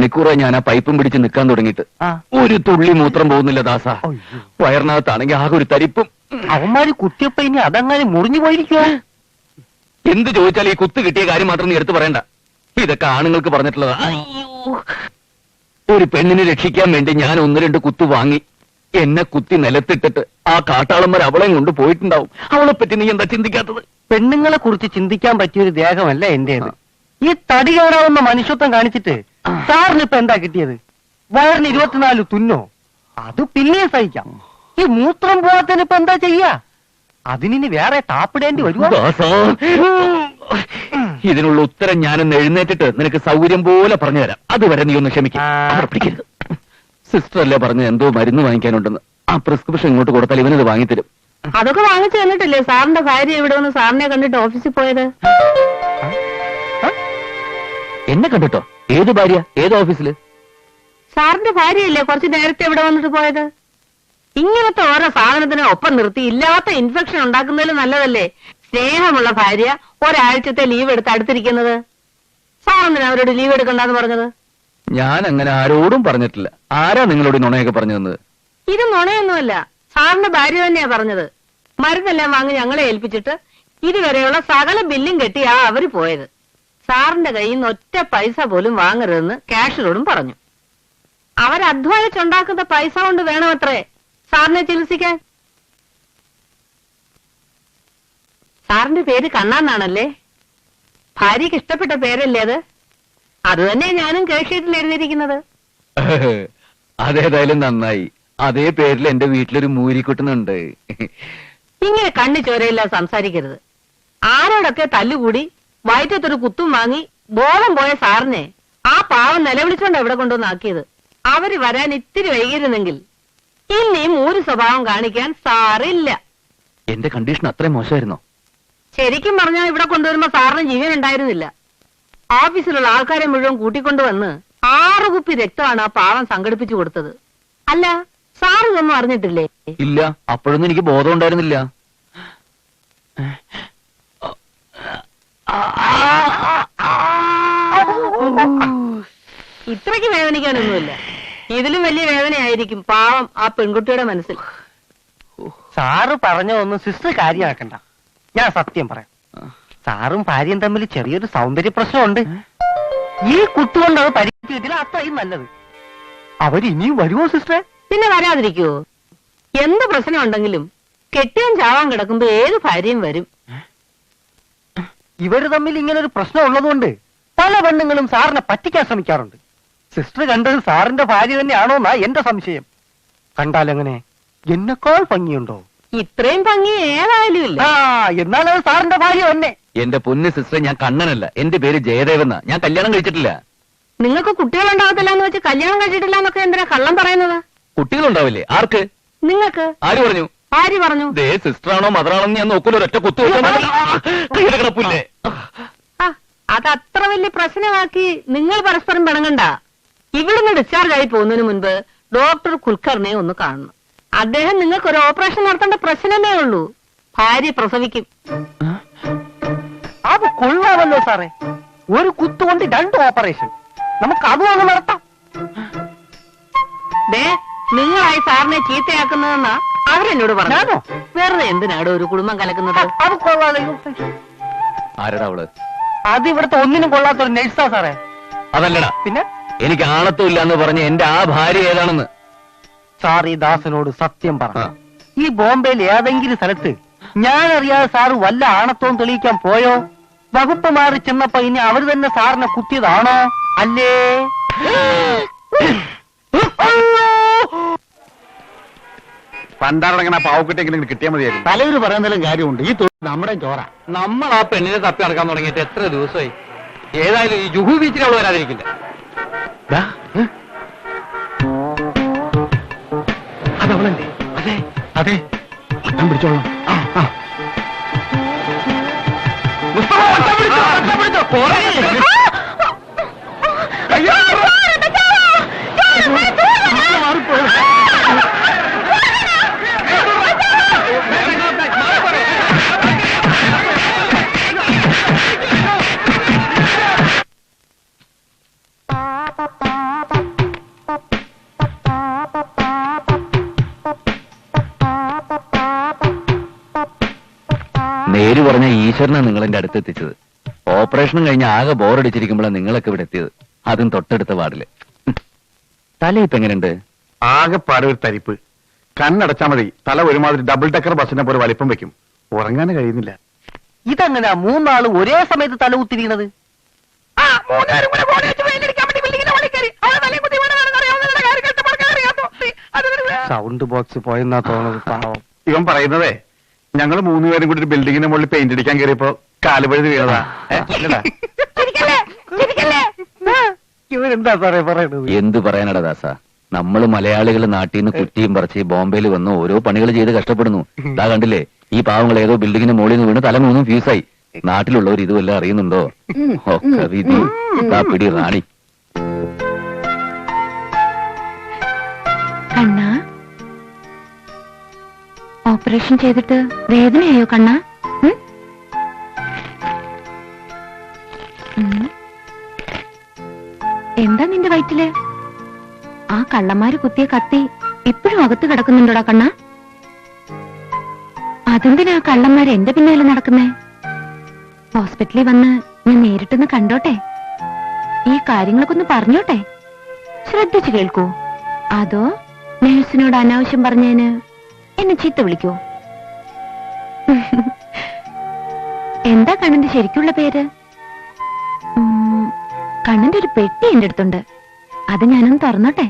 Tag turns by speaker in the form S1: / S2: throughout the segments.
S1: മണിക്കൂറായി ഞാൻ ആ പൈപ്പും പിടിച്ച് നിൽക്കാൻ തുടങ്ങിയിട്ട്. ഒരു തുള്ളി മൂത്രം പോകുന്നില്ല ദാസ. വയറിനകത്താണെങ്കിൽ ആകെ ഒരു തരിപ്പും.
S2: അവന്മാര് കുത്തിയപ്പോ ഇനി അതങ്ങനെ മുറിഞ്ഞു പോയിരിക്കുവോ?
S1: എന്ത് ചോദിച്ചാൽ ഈ കുത്ത് കിട്ടിയ കാര്യം മാത്രം നീ എടുത്തു പറയണ്ട. ഇതൊക്കെ ആണുങ്ങൾക്ക് പറഞ്ഞിട്ടുള്ളതാ. ഒരു പെണ്ണിനെ രക്ഷിക്കാൻ വേണ്ടി ഞാൻ 1-2 കുത്തു വാങ്ങി. എന്നെ കുത്തി നിലത്തിട്ടിട്ട് ആ കാട്ടാളന്മാർ അവളെയും കൊണ്ട് പോയിട്ടുണ്ടാവും. അവളെ പറ്റി നീ എന്താ ചിന്തിക്കാത്തത്?
S2: പെണ്ണുങ്ങളെ കുറിച്ച് ചിന്തിക്കാൻ പറ്റിയൊരു ദേഹമല്ല എന്റേത്. ഈ തടി കയറാവുന്ന മനുഷ്യത്വം കാണിച്ചിട്ട് സാറിന് ഇപ്പൊ എന്താ കിട്ടിയത്? വയറിന് 24 തുന്നോ? അത് പിന്നെ സഹിക്കാം. ഈ മൂത്രം പോകാത്തതിന് ഇപ്പൊ എന്താ ചെയ്യാ? അതിനി വേറെ ടാപ്പിടേണ്ടി വരുമോ?
S1: ഇതിനുള്ള ഉത്തരം ഞാനൊന്ന് എഴുന്നേറ്റിട്ട് നിനക്ക് സൗകര്യം പോലെ പറഞ്ഞു തരാം. അതുവരെ നീ ഒന്ന് ക്ഷമിക്കും. സിസ്റ്റർ അല്ലേ പറഞ്ഞ് എന്തോ മരുന്ന് വാങ്ങിക്കാനുണ്ടെന്ന്. ആ പ്രിസ്ക്രിപ്ഷൻ ഇങ്ങോട്ട് കൊടുത്താൽ ഇവനത് വാങ്ങിത്തരും.
S3: അതൊക്കെ വാങ്ങിച്ചു തന്നിട്ടില്ലേ സാറിന്റെ ഭാര്യ ഇവിടെ വന്ന് സാറിനെ കണ്ടിട്ട് ഓഫീസിൽ പോയത്?
S1: എന്നെ കണ്ടിട്ടോ? ഏത് ഭാര്യ? ഏത് ഓഫീസില്?
S3: സാറിന്റെ ഭാര്യയല്ലേ കുറച്ച് നേരത്തെ ഇവിടെ വന്നിട്ട് പോയത്? ഇങ്ങനത്തെ ഓരോ സാധനത്തിനെ ഒപ്പം നിർത്തി ഇല്ലാത്ത ഇൻഫെക്ഷൻ ഉണ്ടാക്കുന്നതിൽ നല്ലതല്ലേ സ്നേഹമുള്ള ഭാര്യ ഒരാഴ്ചത്തെ ലീവ് എടുത്ത് അടുത്തിരിക്കുന്നത്? സാറെന്തിനാ അവരോട് ലീവ് എടുക്കണ്ടെന്ന് പറഞ്ഞത്?
S1: ഞാൻ അങ്ങനെ ആരോടും പറഞ്ഞിട്ടില്ല. ആരാ നിങ്ങളോട് നുണയൊക്കെ പറഞ്ഞു തന്നത്?
S3: ഇത് നുണയൊന്നുമല്ല, സാറിന്റെ ഭാര്യ തന്നെയാ പറഞ്ഞത്. മരുന്നെല്ലാം വാങ്ങി ഞങ്ങളെ ഏൽപ്പിച്ചിട്ട് ഇതുവരെയുള്ള സകല ബില്ലും കെട്ടിയാ അവര് പോയത്. സാറിന്റെ കയ്യിൽ നിന്ന് ഒറ്റ പൈസ പോലും വാങ്ങരുതെന്ന് കാഷ്യറോടും പറഞ്ഞു. അവരധ്വാനിച്ചുണ്ടാക്കുന്ന പൈസ കൊണ്ട് വേണമത്രേ സാറിനെ ചികിത്സിക്കാൻ. സാറിന്റെ പേര് കണ്ണാന്നാണല്ലേ? ഭാര്യക്ക് ഇഷ്ടപ്പെട്ട പേരല്ലേ അത്? അത് തന്നെ ഞാനും കേസ് എഴുതിയിരിക്കുന്നത്.
S1: അതേതായാലും നന്നായി. അതേ പേരിൽ എന്റെ വീട്ടിലൊരു മൂരിക്കുട്ടുന്നുണ്ട്.
S3: ഇങ്ങനെ കണ്ണു ചോരയില്ല സംസാരിക്കരുത്. ആരോടൊക്കെ തല്ലുകൂടി വയറ്റത്തൊരു കുത്തും വാങ്ങി ബോധം പോയ സാറിനെ ആ പാവം നിലവിളിച്ചോണ്ട് എവിടെ കൊണ്ടുവന്നാക്കിയത്. അവര് വരാൻ ഇത്തിരി വൈകിരുന്നെങ്കിൽ ഇനിയും ഒരു സ്വഭാവം കാണിക്കാൻ സാറില്ല.
S1: എന്റെ കണ്ടീഷൻ അത്രയും മോശമായിരുന്നോ?
S3: ശരിക്കും പറഞ്ഞാൽ ഇവിടെ കൊണ്ടുവരുമ്പോ സാറിന് ജീവൻ ഉണ്ടായിരുന്നില്ല. ഓഫീസിലുള്ള ആൾക്കാരെ മുഴുവൻ കൂട്ടിക്കൊണ്ടുവന്ന് 6 കുപ്പി രക്തമാണ് ആ പാവം സംഘടിപ്പിച്ചു കൊടുത്തത്. അല്ല, സാർ ഇതൊന്നും അറിഞ്ഞിട്ടില്ലേ?
S1: ഇല്ല, അപ്പോഴൊന്നും എനിക്ക് ബോധം ഉണ്ടായിരുന്നില്ല.
S3: ഇത്രയ്ക്ക് വേദനിക്കാനൊന്നുമില്ല. ഇതിലും വലിയ വേദനയായിരിക്കും പാവം ആ പെൺകുട്ടിയുടെ മനസ്സിൽ.
S2: സാറ് പറഞ്ഞതൊന്നും സിസ്റ്റർ കാര്യമാക്കണ്ട. ഞാൻ സത്യം പറയാം. സാറും ഭാര്യയും തമ്മിൽ ചെറിയൊരു സൗന്ദര്യ പ്രശ്നമുണ്ട്. ഈ കുത്തുകൊണ്ട് അത് പരിഹരിച്ചില്ല, അത്രയും നല്ലത്. അവരിനിയും വരുമോ സിസ്റ്ററെ?
S3: പിന്നെ വരാതിരിക്കുവോ? എന്ത് പ്രശ്നം ഉണ്ടെങ്കിലും കെട്ടിയൻ ചാവാൻ കിടക്കുമ്പോ ഏത് ഭാര്യയും വരും.
S2: ഇവര് തമ്മിൽ ഇങ്ങനൊരു പ്രശ്നം ഉള്ളതുകൊണ്ട് പല പെണ്ണുങ്ങളും സാറിനെ പറ്റിക്കാൻ ശ്രമിക്കാറുണ്ട്. സിസ്റ്റർ കണ്ടത് സാറിന്റെ ഭാര്യ തന്നെയാണോ എന്നാ എന്റെ സംശയം. കണ്ടാലെങ്ങനെ? എന്നെക്കാൾ ഭംഗിയുണ്ടോ?
S3: ഇത്രയും ഭംഗി ഏതായാലും ഇല്ല.
S2: എന്നാൽ അത് സാറിന്റെ ഭാര്യ തന്നെ.
S1: എന്റെ പൊന്ന് സിസ്റ്റർ, ഞാൻ കണ്ണനല്ല. എന്റെ പേര് ജയദേവെന്ന. ഞാൻ കല്യാണം കഴിച്ചിട്ടില്ല.
S3: നിങ്ങൾക്ക് കുട്ടികളുണ്ടാകത്തില്ല എന്ന് വെച്ച് കല്യാണം കഴിച്ചിട്ടില്ല എന്നൊക്കെ എന്തിനാ കള്ളം പറയുന്നത്?
S1: കുട്ടികളുണ്ടാവില്ലേ? ആർക്ക്?
S3: നിങ്ങൾക്ക്.
S1: ആര് പറഞ്ഞു?
S3: ആര് പറഞ്ഞു?
S1: ദേ സിസ്റ്ററാണോ മദറാണോ ഞാൻ നോക്കൂല. ഒരൊറ്റ കുത്തു കിടപ്പില്ലേ?
S3: അതത്ര വലിയ പ്രശ്നമാക്കി നിങ്ങൾ പരസ്പരം പിണങ്ങണ്ട. ഇവിടുന്ന് ഡിസ്ചാർജ് ആയി പോകുന്നതിന് മുൻപ് ഡോക്ടർ കുൽക്കർണിയെ ഒന്ന് കാണണം. അദ്ദേഹം നിങ്ങൾക്ക് ഒരു ഓപ്പറേഷൻ നടത്തേണ്ട പ്രശ്നമേ ഉള്ളൂ. ഭാര്യ പ്രസവിക്കും.
S2: അത് കൊള്ളാമല്ലോ സാറേ. ഒരു കുത്തുകൊണ്ട് 2 ഓപ്പറേഷൻ. നമുക്ക് അതും അങ്ങ് നടത്താം.
S3: നിങ്ങളായി സാറിനെ ചീത്തയാക്കുന്നതെന്നാ അവരെന്നോട് പറഞ്ഞു. വെറുതെ എന്തിനാടോ ഒരു കുടുംബം കലക്കുന്നത്?
S2: അത് കൊള്ളാമല്ലോ.
S1: ആരടാ അവള്?
S2: അത് ഇവിടുത്തെ ഒന്നിനും കൊള്ളാത്തൊരു നഴ്സാ സാറേ.
S1: അതല്ലടാ.
S2: പിന്നെ
S1: എനിക്ക് ആണത്വം ഇല്ലാന്ന് പറഞ്ഞ് എന്റെ ആ ഭാര്യ ഏതാണെന്ന്.
S2: സാർ ഈ ദാസനോട് സത്യം പറഞ്ഞു. ഈ ബോംബെയിൽ ഏതെങ്കിലും സ്ഥലത്ത് ഞാൻ അറിയാതെ സാറ് വല്ല ആണത്വവും തെളിയിക്കാൻ പോയോ? വകുപ്പ് മാറി ചെന്നപ്പോ ഇനി അവര് തന്നെ സാറിനെ കുത്തിയതാണോ? അല്ലേ?
S1: പണ്ടാറടങ്ങനെ പാവക്കുട്ടെങ്കിലും കിട്ടിയാൽ മതിയായിരുന്നു.
S2: തലവര് പറയുന്നതിലും കാര്യമുണ്ട്. ഈ നമ്മുടെ ചോറ.
S1: നമ്മൾ ആ പെണ്ണിനെ തപ്പി നടക്കാൻ തുടങ്ങിയിട്ട് എത്ര ദിവസമായി? ഏതായാലും ഈ ജുഹു ബീച്ചിൽ അവൾ വരാതിരിക്കില്ല.
S2: അതവളല്ലേ? അതെ അതെ, വട്ടം പിടിച്ചോളാം.
S1: കാരണം നിങ്ങൾ എന്റെ അടുത്ത് എത്തിച്ചത്. ഓപ്പറേഷനും കഴിഞ്ഞ് ആകെ ബോറടിച്ചിരിക്കുമ്പോഴാണ് നിങ്ങളൊക്കെ ഇവിടെ എത്തിയത്. അതും തൊട്ടടുത്ത വാർഡില്. തല ഇപ്പൊ എങ്ങനെയുണ്ട്?
S4: ആകെ പാടെ ഒരു തരിപ്പ്. കണ്ണടച്ചാ മതി തല ഒരുമാതിരി ഡബിൾ ഡെക്കർ ബസ്സിനെ പോലെ വലിപ്പം വെക്കും. ഉറങ്ങാൻ കഴിയുന്നില്ല.
S2: ഇതെങ്ങനെയാ മൂന്നാളും ഒരേ സമയത്ത് തലകുത്തി വീണത്? സൗണ്ട് ബോക്സ് പോയെന്നാ തോന്നുന്നത്. പാവം.
S4: ഇവൻ പറയുന്നതേ ഞങ്ങൾ മൂന്നുപേരും കൂടി ഒരു ബിൽഡിങ്ങിന്റെ മുകളിൽ പെയിന്റ് അടിക്കാൻ കയറിയപ്പോ കാലുപഴുതി വീണതാ.
S2: ഇവരെന്താ സാറേ പറയണത്?
S1: എന്ത് പറയാനടാ ദാസ, നമ്മള് മലയാളികൾ നാട്ടിൽ നിന്ന് കുറ്റിയും പറിച്ച് ബോംബെയിൽ വന്ന് ഓരോ പണികൾ ചെയ്ത് കഷ്ടപ്പെടുന്നു. ഇതാ കണ്ടില്ലേ, ഈ പാവങ്ങൾ ഏതോ ബിൽഡിങ്ങിന്റെ മുകളിൽ നിന്ന് വീണ് തല മൂന്നും ഫ്യൂസായി. നാട്ടിലുള്ളവർ ഇതുവല്ല അറിയുന്നുണ്ടോ? ഒക്കെ വിധി. ഇതാ പിടി റാണി.
S5: കണ്ണാ, ഓപ്പറേഷൻ ചെയ്തിട്ട് വേദനയായോ കണ്ണാ? എന്താ നിന്റെ വയറ്റില്? ആ കള്ളന്മാര് കുത്തിയ കത്തി ഇപ്പോഴും അകത്ത് കിടക്കുന്നുണ്ടോടാ കണ്ണാ? അതെന്തിനാ കള്ളന്മാര് എന്റെ പിന്നാലെ നടക്കുന്നേ? ഹോസ്പിറ്റലിൽ വന്ന് ഞാൻ നേരിട്ടൊന്ന് കണ്ടോട്ടെ, ഈ കാര്യങ്ങളൊക്കെ ഒന്ന് പറഞ്ഞോട്ടെ. ശ്രദ്ധിച്ചു കേൾക്കൂ. അതോ നേഴ്സിനോട് അനാവശ്യം പറഞ്ഞതിന് എന്നെ ചീത്ത വിളിക്കോ? എന്താ കണ്ണന്റെ ശരിക്കുള്ള പേര്? കണ്ണന്റെ ഒരു പെട്ടി എന്റെ അടുത്തുണ്ട്, അത് ഞാനൊന്ന് തുറന്നോട്ടെ.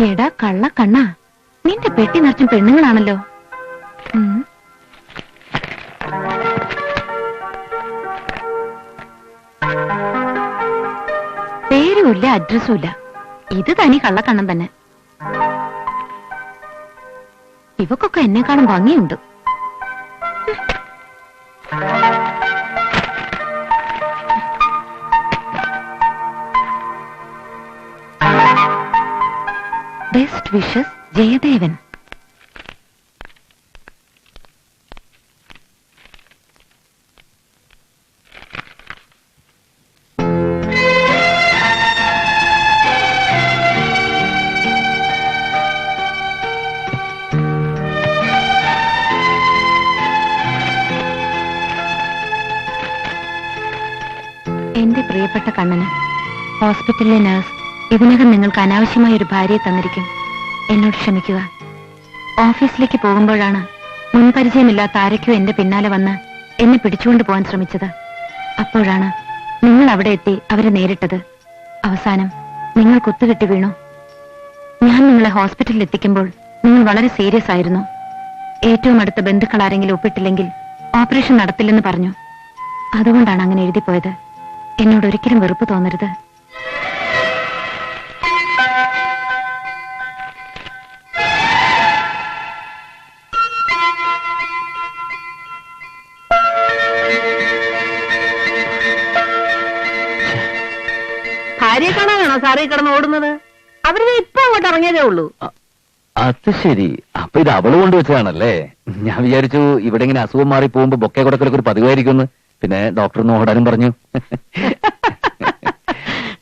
S5: എടാ കള്ള കണ്ണാ, നിന്റെ പെട്ടി നിറച്ചും പെണ്ണുങ്ങളാണല്ലോ. പേരുമില്ല അഡ്രസ്സും ഇല്ല. ഇത് തനി കള്ളക്കണ്ണൻ തന്നെ. ഇവക്കൊക്കെ എന്നെക്കാളും ഭംഗിയുണ്ട്. Best wishes, Jayadevan. എന്റെ പ്രിയപ്പെട്ട കണ്ണന്, ഹോസ്പിറ്റലിലെ നഴ്സ് ഇതിനകം നിങ്ങൾക്ക് അനാവശ്യമായ ഒരു ഭാര്യയെ തന്നിരിക്കും. എന്നോട് ക്ഷമിക്കുക. ഓഫീസിലേക്ക് പോകുമ്പോഴാണ് മുൻപരിചയമില്ലാത്ത ആരൊക്കെയോ എന്റെ പിന്നാലെ വന്ന് എന്നെ പിടിച്ചുകൊണ്ട് പോകാൻ ശ്രമിച്ചത്. അപ്പോഴാണ് നിങ്ങൾ അവിടെ എത്തി അവരെ നേരിട്ടത്. അവസാനം നിങ്ങൾ കുത്തുകെട്ടി വീണു. ഞാൻ നിങ്ങളെ ഹോസ്പിറ്റലിൽ എത്തിക്കുമ്പോൾ നിങ്ങൾ വളരെ സീരിയസ് ആയിരുന്നു. ഏറ്റവും അടുത്ത ബന്ധുക്കൾ ആരെങ്കിലും ഒപ്പിട്ടില്ലെങ്കിൽ ഓപ്പറേഷൻ നടത്തില്ലെന്ന് പറഞ്ഞു. അതുകൊണ്ടാണ് അങ്ങനെ എഴുതിപ്പോയത്. എന്നോട് ഒരിക്കലും വെറുപ്പ് തോന്നരുത്.
S3: ഭാര്യയെ കാണാനാണോ സാറേ കിടന്ന് ഓടുന്നത്? അവര് ഇപ്പൊ അങ്ങോട്ട് ഇറങ്ങിയതേ ഉള്ളൂ.
S1: അത് ശരി, അപ്പൊ ഇത് അവള് കൊണ്ടുവച്ചതാണല്ലേ. ഞാൻ വിചാരിച്ചു ഇവിടെ ഇങ്ങനെ അസുഖം മാറി പോകുമ്പോ ബൊക്കെ കൊടുക്കലൊക്കെ ഒരു പതിവായിരിക്കുന്നു. പിന്നെ ഡോക്ടർ ഒന്ന് ഓടാനും പറഞ്ഞു.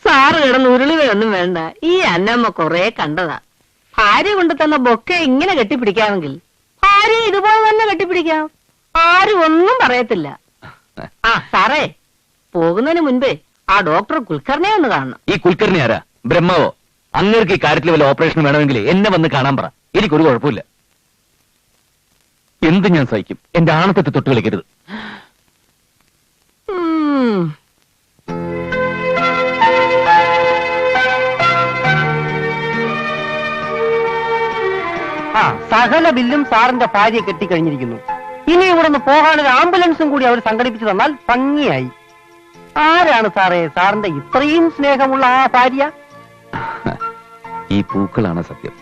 S3: സാറ് കിടന്ന് ഉരുളുകയൊന്നും വേണ്ട. ഈ അന്നമ്മ കൊറേ കണ്ടതാ. ഭാര്യ കൊണ്ട് തന്ന ബൊക്കെ ഇങ്ങനെ കെട്ടിപ്പിടിക്കാമെങ്കിൽ ഭാര്യ ഇതുപോലെ തന്നെ കെട്ടിപ്പിടിക്കാം. ആരും ഒന്നും പറയത്തില്ല. ആ സാറേ, പോകുന്നതിന് മുൻപേ ആ ഡോക്ടർ കുൽക്കർണിയെ ഒന്ന് കാണണം.
S1: ഈ കുൽക്കർണി ആരാ? ബ്രഹ്മാവോ? അങ്ങേർക്ക് ഈ കാര്യത്തിൽ വല്ല ഓപ്പറേഷൻ വേണമെങ്കിൽ എന്നെ വന്ന് കാണാൻ പറ. എനിക്കൊരു കുഴപ്പമില്ല. എന്ത് ഞാൻ സഹിക്കും. എന്റെ ആണത്തത്തെ തൊട്ട് കളിക്കരുത്.
S2: ആ സകല ബില്ലും സാറിന്റെ ഭാര്യയെ കെട്ടിക്കഴിഞ്ഞിരിക്കുന്നു. ഇനി ഇവിടെ നിന്ന് പോകാനൊരു ആംബുലൻസും കൂടി അവർ സംഘടിപ്പിച്ചു തന്നാൽ ഭംഗിയായി. ആരാണ് സാറേ സാറിന്റെ ഇത്രയും സ്നേഹമുള്ള ആ ഭാര്യ?
S1: ഈ പൂക്കളാണ് സത്യം.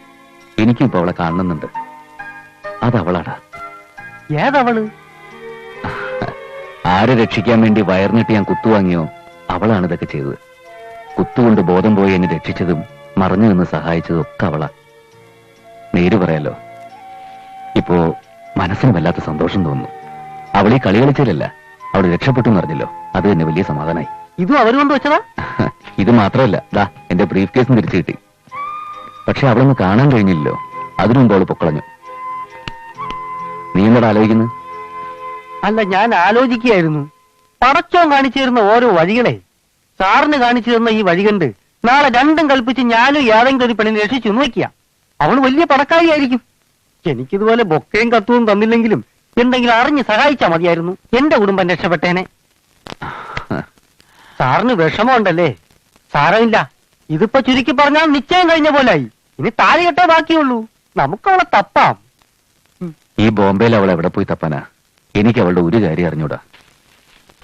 S1: എനിക്കും ഇപ്പൊ അവളെ കാണുന്നുണ്ട്. അതവളാടാ.
S2: ഏതവള്?
S1: ആരെ രക്ഷിക്കാൻ വേണ്ടി വയറിനിട്ട് ഞാൻ കുത്തുവാങ്ങിയോ അവളാണ് ഇതൊക്കെ ചെയ്തത്. കുത്തുകൊണ്ട് ബോധം പോയി എന്നെ രക്ഷിച്ചതും മറഞ്ഞു നിന്ന് സഹായിച്ചതും ഒക്കെ അവളാ. നേര് പറയാലോ, ഇപ്പോ മനസ്സിന് വല്ലാത്ത സന്തോഷം തോന്നുന്നു. അവളീ കളി കളിച്ചില്ലല്ല, അവള് രക്ഷപ്പെട്ടു എന്നറിഞ്ഞല്ലോ, അത് തന്നെ വലിയ സമാധാനായി.
S2: ഇതും അവര് കൊണ്ട് വെച്ചതാ?
S1: ഇത് മാത്രമല്ല, ദാ എന്റെ ബ്രീഫ് കേസും തിരിച്ചു കിട്ടി. പക്ഷെ അവളൊന്ന് കാണാൻ കഴിഞ്ഞില്ലല്ലോ, അതിനു മുമ്പ് അവള് പൊക്കളഞ്ഞു. നീ എന്നോട് ആലോചിക്കുന്നു?
S2: അല്ല, ഞാൻ ആലോചിക്കുകയായിരുന്നു. പടച്ചോൻ കാണിച്ചു തരുന്ന ഓരോ വഴികളെ സാറിന് കാണിച്ചു തരുന്ന ഈ വഴി കണ്ട് നാളെ രണ്ടും കൽപ്പിച്ച് ഞാനും ഏതെങ്കിലും ഒരു പെണ്ണിനെ രക്ഷിച്ചു നോക്കിയ അവള് വലിയ പണക്കാരിയായിരിക്കും. എനിക്കിതുപോലെ ബൊക്കയും കത്തുവും തന്നില്ലെങ്കിലും എന്തെങ്കിലും അറിഞ്ഞ് സഹായിച്ചാ മതിയായിരുന്നു. എന്റെ കുടുംബം രക്ഷപ്പെട്ടേനെ. സാറിന് വിഷമമുണ്ടല്ലേ? സാരമില്ല, ഇതിപ്പോ ചുരുക്കി പറഞ്ഞാൽ നിശ്ചയം കഴിഞ്ഞ പോലായി. ഇനി താലികെട്ടേ ബാക്കിയുള്ളൂ. നമുക്കവളെ തപ്പാം.
S1: ഈ ബോംബെയിൽ അവൾ എവിടെ പോയി തപ്പാനാ? എനിക്ക് അവളുടെ ഒരു കാര്യം അറിഞ്ഞൂടാ.